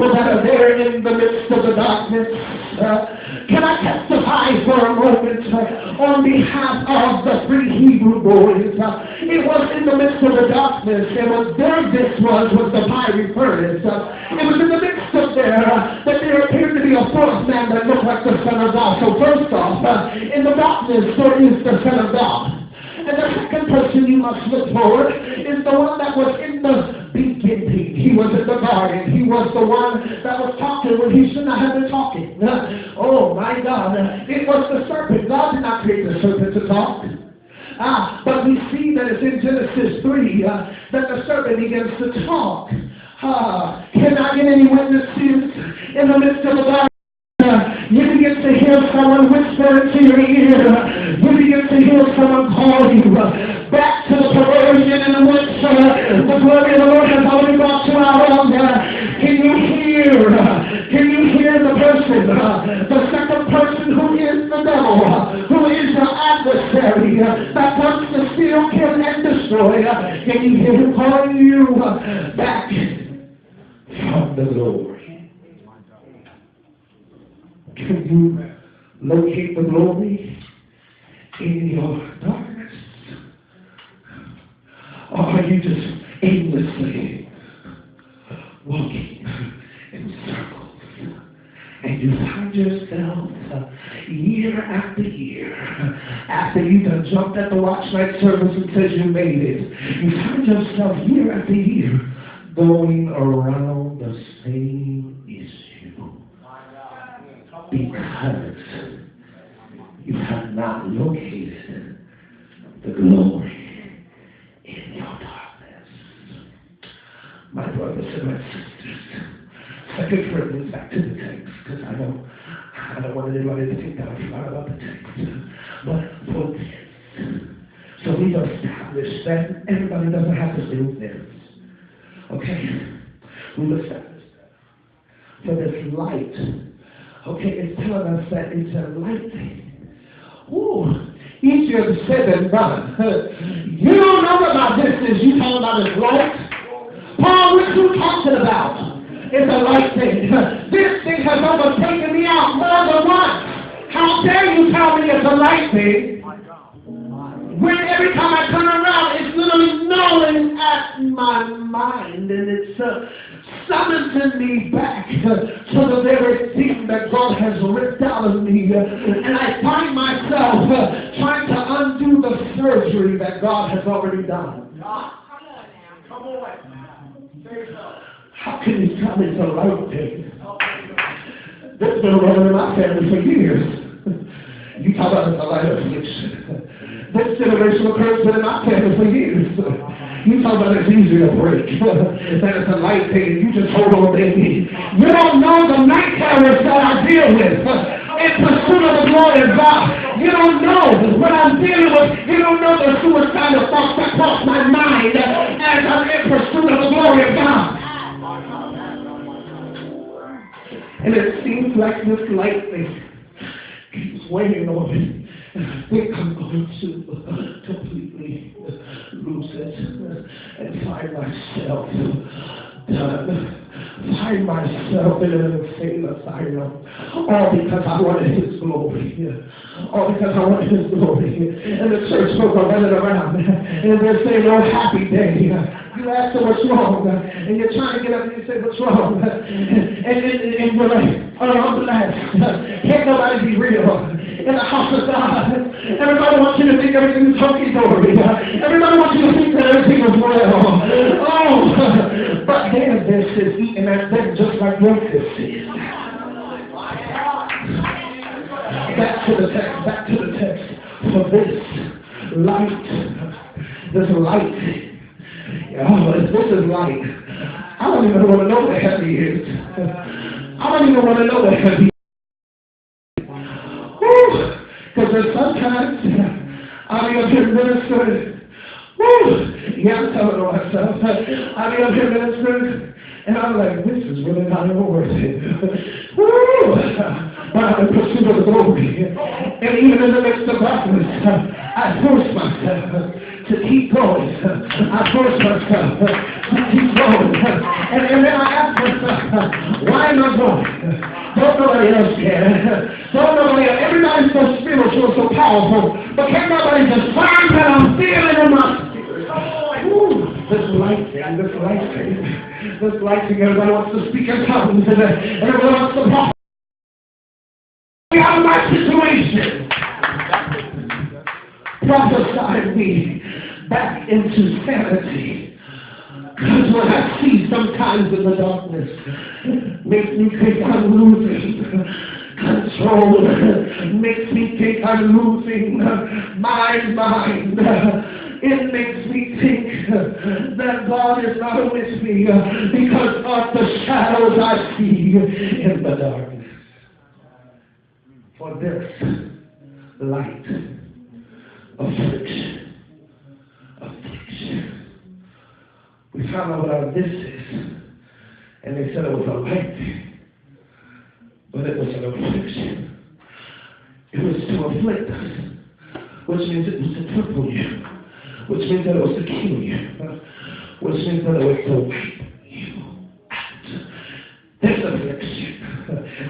people that are there in the midst of the darkness. Can I testify for a moment on behalf of the 3 Hebrew boys? It was in the midst of the darkness. It was there this was the fiery furnace. It was in the midst of there that there appeared to be a 4th man that looked like the Son of God. So first off, in the darkness there is the Son of God. And the second person you must look for is the one that was in the beginning. He was in the garden. He was the one that was talking when he should not have been talking. Oh my God. It was the serpent. God did not create the serpent to talk. But we see that it's in Genesis 3 that the serpent begins to talk. Can I get any witnesses in the midst of the garden? You begin to hear someone whisper into your ear. You begin to hear someone call you back to the perversion in which the glory of the Lord has already brought you out of. Can you hear the person, the second person who is the devil, who is your adversary, that wants to steal, kill, and destroy? Can you hear him calling you back from the glory? Can you locate the glory in your darkness? Or are you just aimlessly walking in circles? And you find yourself year after year, after you've done jumped at the watch night service and says you made it, you find yourself year after year going around the same issue. Because you have not located the glory in your darkness. My brothers and my sisters, 2 Corinthians, back to the text, because I don't want anybody to think that I forgot about the text. But for this, so we've established that everybody doesn't have to do this. Okay? We've established that. For this light, okay, it's telling us that it's a light thing. Ooh, easier said than done. You don't know what my this is. You talking about his light? Paul, what you talking about? It's a light thing. This thing has overtaken me out more than once. How dare you tell me it's a light thing? When every time I turn around, it's literally gnawing at my mind, and it's summoning me back to the very thing that God has ripped out of me. And I find myself trying to undo the surgery that God has already done. Come on. How can you tell me it's a right thing? That's been running in my family for years. You talk about the light affliction. This generational curse been in my family for years. You talk about it's easy to break. That it's a light thing. You just hold on, baby. You don't know the night terrors that I deal with in pursuit of the glory of God. You don't know what I'm dealing with. You don't know the suicidal thoughts that cross my mind as I'm in pursuit of the glory of God. And it seems like this light thing keeps weighing on me. I think I'm going to completely lose it and find myself done. Find myself in an insane asylum. All because I wanted His glory. All because I wanted His glory. And the church folk are running around and they're saying, oh, happy day. You ask them what's wrong, and you're trying to get up and you say, what's wrong? And you're like, oh, I'm blessed. Can't nobody be real in the house of God. Everybody wants you to think everything's hunky-dory. Everybody wants you to think that everything is well. Oh, but then this is eating at them just like your fist is. Back to the text. For this light. Oh, this is light. I don't even want to know what heavy is. I don't even want to know what heavy is. Because there's sometimes I'll be up here ministering. Yeah, I'm telling myself. I'll be up here ministering, and I'm like, this is really not even worth it. But I'm in pursuit of the glory. And even in the midst of darkness, I force myself to keep going. I force myself to keep going. And then I ask myself, Why am I going? Don't nobody else care. Don't nobody else. Everybody's so spiritual, so powerful. But can't nobody just find that I'm feeling in my spirit? Ooh, this light thing, this light thing, everybody wants to speak in tongues, and everybody wants to talk out of my situation. Prophesy me back into sanity. Because what I see sometimes in the darkness makes me think I'm losing control, makes me think I'm losing my mind. It makes me think that God is not with me because of the shadows I see in the darkness. For this light affliction. We found out what this is, and they said it was a light, but it was an affliction. It was to afflict us, which means it was to cripple you, which means that it was to kill you, which means that it was to wipe you out. This affliction,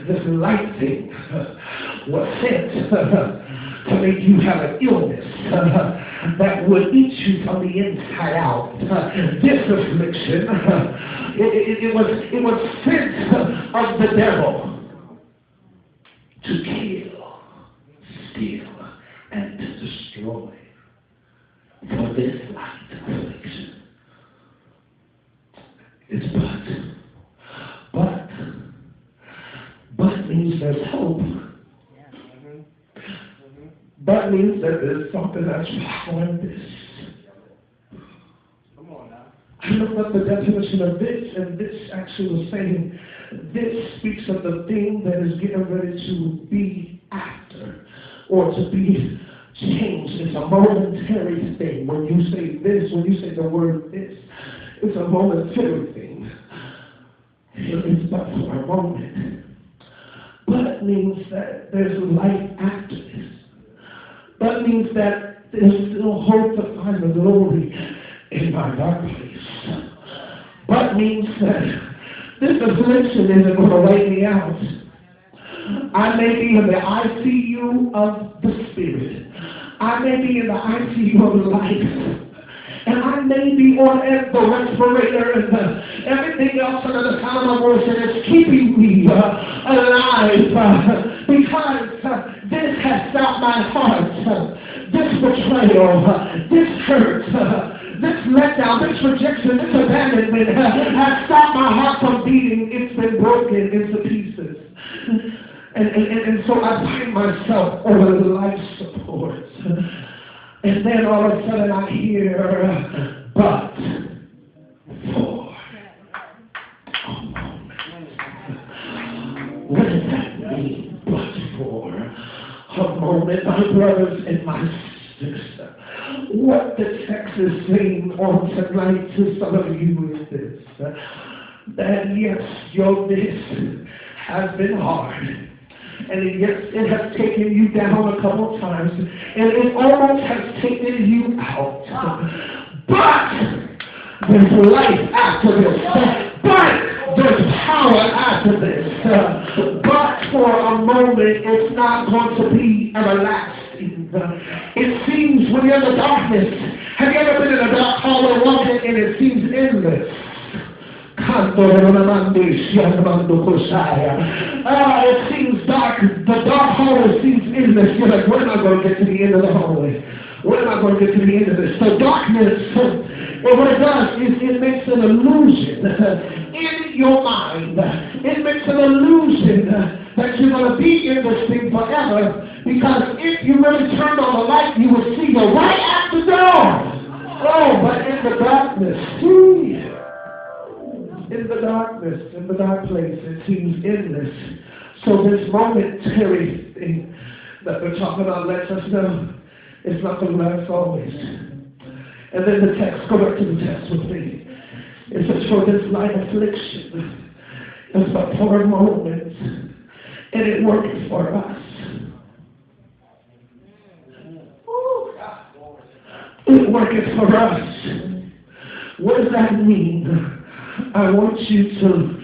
this light thing, was sent to make you have an illness that would eat you from the inside out. This affliction, it was sent of the devil to kill, steal, and to destroy. For this light affliction is but means there's hope. That means that there's something that's behind this. Come on now. I looked up the definition of this, and this actually was saying this speaks of the thing that is getting ready to be after or to be changed. It's a momentary thing. When you say this, when you say the word this, it's a momentary thing. It's but for a moment. But means that there's life after this. That means that there's still hope to find the glory in my dark place. But means that this affliction isn't going to weigh me out. I may be in the ICU of the Spirit. I may be in the ICU of life. And I may be on the respirator and everything else under the sound of my voice, and it's keeping me alive because this has stopped my heart. This betrayal, this hurt, this letdown, this rejection, this abandonment has stopped my heart from beating. It's been broken into pieces. And so I find myself over the life support. And then all of a sudden I hear, but for a moment. What does that mean, but for a moment, my brothers and my sisters? What the text is saying on tonight to some of you is this, that yes, your this has been hard. And yes, it has taken you down a couple times. And it almost has taken you out. But there's life after this. But there's power after this. But for a moment, it's not going to be everlasting. It seems when you're in the darkness, have you ever been in a dark hallway walking and it seems endless? It seems dark. The dark hallway seems endless. You're like, when am I going to get to the end of the hallway? When am I going to get to the end of this? So darkness, well, what it does is it makes an illusion in your mind. It makes an illusion that you're going to be in this thing forever, because if you really turned on the light, you would see the right at the door. Oh, but in the darkness, in the dark place, it seems endless. So this momentary thing that we're talking about lets us know it's not going to last always. And then the text, go back to the text with me. It says, for this light affliction is but for a moment, and it works for us. It works for us. What does that mean? I want you to